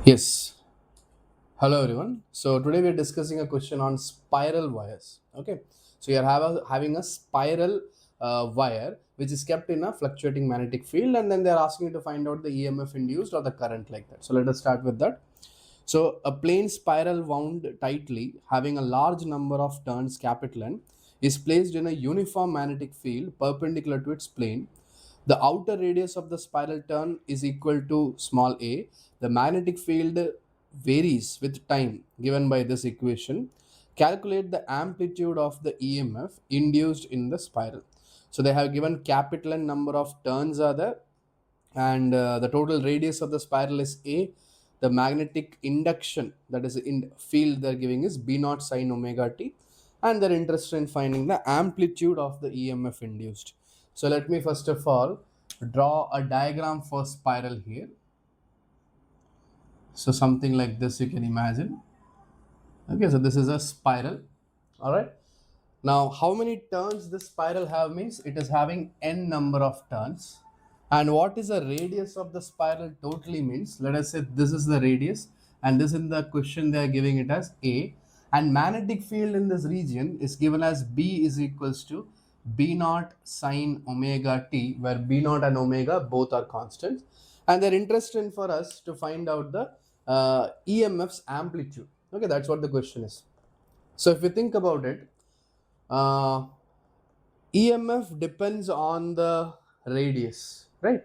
Yes. Hello everyone. So today we are discussing a question on spiral wires. Okay. So you are having a spiral wire which is kept in a fluctuating magnetic field, and then they are asking you to find out the EMF induced or the current like that. So let us start with that. So a plain spiral wound tightly, having a large number of turns capital N, is placed in a uniform magnetic field perpendicular to its plane. The outer radius of the spiral turn is equal to small a. The magnetic field varies with time given by this equation. Calculate the amplitude of the EMF induced in the spiral. So they have given capital N number of turns are there, and the total radius of the spiral is a. The magnetic induction, that is in field they're giving, is b naught sine omega t, and they're interested in finding the amplitude of the EMF induced. So let me first of all draw a diagram for spiral here. So something like this you can imagine. Okay, so this is a spiral. All right. Now, how many turns this spiral have means it is having n number of turns. And what is the radius of the spiral totally means? Let us say this is the radius, and this in the question they are giving it as A. And magnetic field in this region is given as B is equals to B naught sine omega t, where B naught and omega both are constants. And they're interested in for us to find out the EMF's amplitude. Okay, that's what the question is. So if you think about it, uh, EMF depends on the radius, right?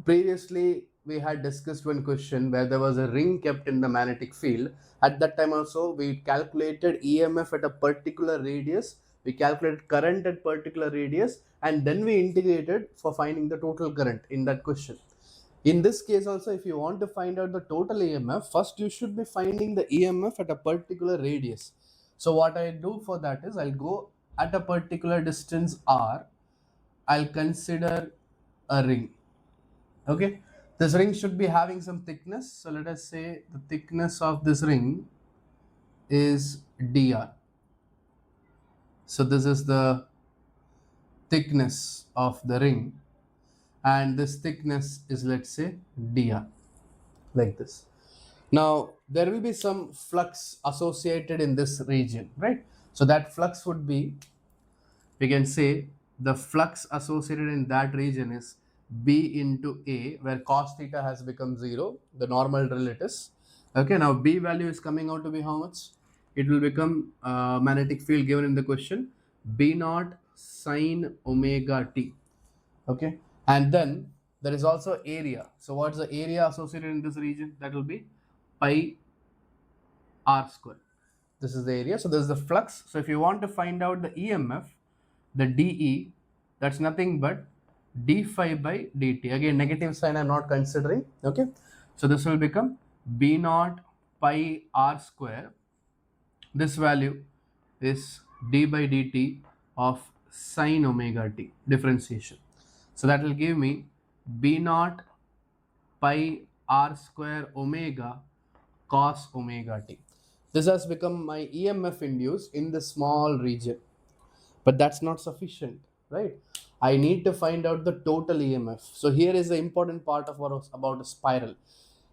Previously, we had discussed one question where there was a ring kept in the magnetic field. At that time also, we calculated EMF at a particular radius, we calculated current at particular radius, and then we integrated for finding the total current in that question. In this case also, if you want to find out the total EMF, first you should be finding the EMF at a particular radius. So what I do for that is I'll go at a particular distance r, I'll consider a ring. Okay, this ring should be having some thickness. So let us say the thickness of this ring is dr. So this is the thickness of the ring, and this thickness is, let's say, dr, like this. Now, there will be some flux associated in this region, right? So that flux would be, we can say, the flux associated in that region is B into A, where cos theta has become 0, the normal drill it is. Okay, now B value is coming out to be how much? It will become magnetic field given in the question, B naught sine omega t. Okay, and then there is also area. So what's the area associated in this region? That will be pi r square. This is the area. So this is the flux. So if you want to find out the EMF, the dE, that's nothing but d phi by dt. Again, negative sign I'm not considering. Okay, so this will become b naught pi r square. This value is d by dt of sine omega t, differentiation. So that will give me b naught pi r square omega cos omega t. This has become my EMF induced in the small region. But that's not sufficient, right? I need to find out the total EMF. So here is the important part of what was about a spiral.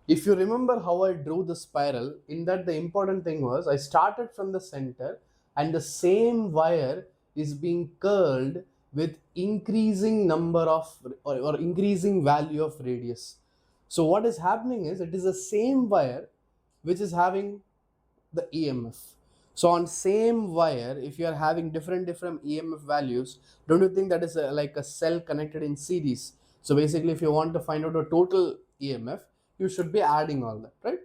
If you remember how I drew the spiral, in that the important thing was I started from the center, and the same wire is being curled with increasing number of, or increasing value of radius. So what is happening is it is the same wire which is having the EMF. So on same wire, if you are having different EMF values, don't you think that is like a cell connected in series? So basically, if you want to find out a total EMF, you should be adding all that, right?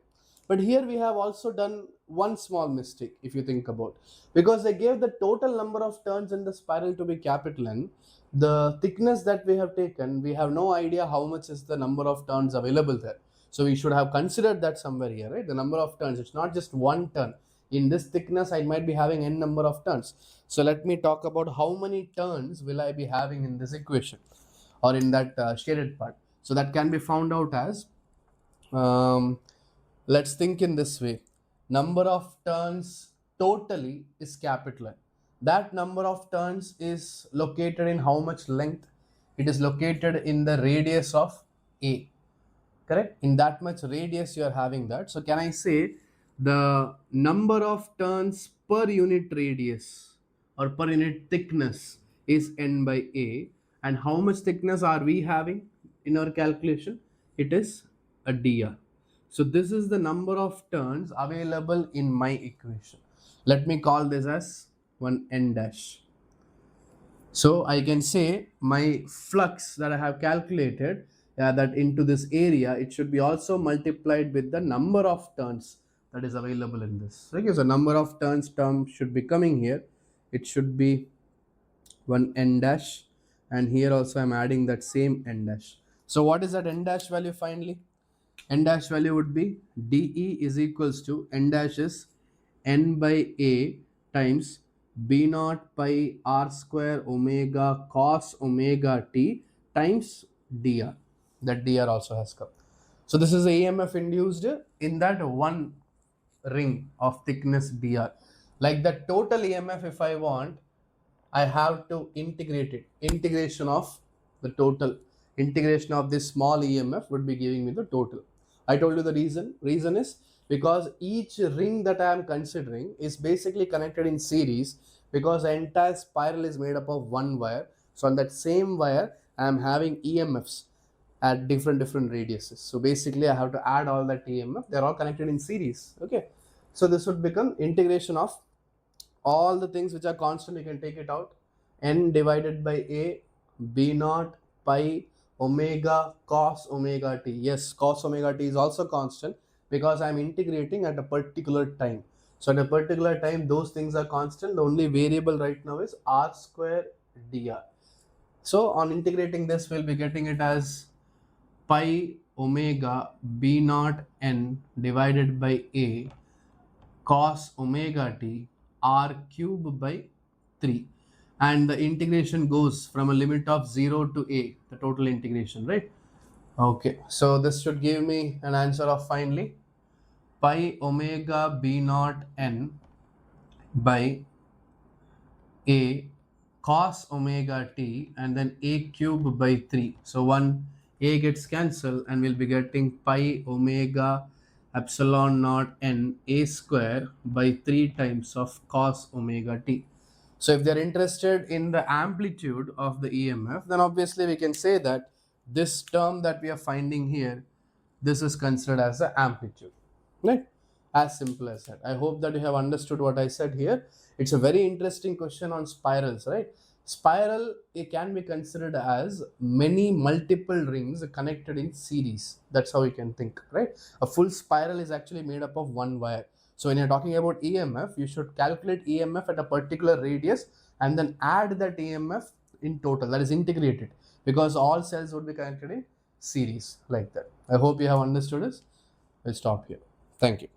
But here we have also done one small mistake, if you think about, because they gave the total number of turns in the spiral to be capital N. The thickness that we have taken, we have no idea how much is the number of turns available there. So we should have considered that somewhere here, right? The number of turns, it's not just one turn. In this thickness, I might be having n number of turns. So let me talk about how many turns will I be having in this equation, or in that shaded part. So that can be found out as, um, let's think in this way. Number of turns totally is capital N. That number of turns is located in how much length? It is located in the radius of A. correct? In that much radius you are having that. So can I say the number of turns per unit radius or per unit thickness is n by a, and how much thickness are we having in our calculation? It is a dr. So this is the number of turns available in my equation. Let me call this as one n dash. So I can say my flux that I have calculated, that into this area, it should be also multiplied with the number of turns that is available in this. Okay, so number of turns term should be coming here. It should be one n dash, and here also I'm adding that same n dash. So what is that n dash value finally? N dash value would be dE is equals to n dash is n by a times b naught pi r square omega cos omega t times dr. That dr also has come. So this is the EMF induced in that one ring of thickness dr. Like the total EMF, if I want, I have to integrate it. Integration of the total. Integration of this small EMF would be giving me the total. I told you the reason. Reason is because each ring that I am considering is basically connected in series, because the entire spiral is made up of one wire. So on that same wire, I am having EMFs at different radiuses. So basically I have to add all that EMF. They're all connected in series. Okay. So this would become integration of all the things which are constant. You can take it out. N divided by a b naught pi omega cos omega t. Yes, cos omega t is also constant because I'm integrating at a particular time. So at a particular time, those things are constant. The only variable right now is r square dr. So on integrating this, we'll be getting it as pi omega b naught n divided by a cos omega t r cube by 3, and the integration goes from a limit of 0 to a, the total integration, right? Okay, so this should give me an answer of finally pi omega b naught n by a cos omega t and then a cube by 3. So one a gets cancelled and we'll be getting pi omega epsilon naught n a square by 3 times of cos omega t. So if they're interested in the amplitude of the EMF, then obviously we can say that this term that we are finding here, this is considered as the amplitude, right? As simple as that. I hope that you have understood what I said here. It's a very interesting question on spirals, right? Spiral, it can be considered as many multiple rings connected in series. That's how you can think, right? A full spiral is actually made up of one wire. So when you're talking about EMF, you should calculate EMF at a particular radius and then add that EMF in total, that is integrated, because all cells would be connected in series like that. I hope you have understood this. We'll stop here. Thank you.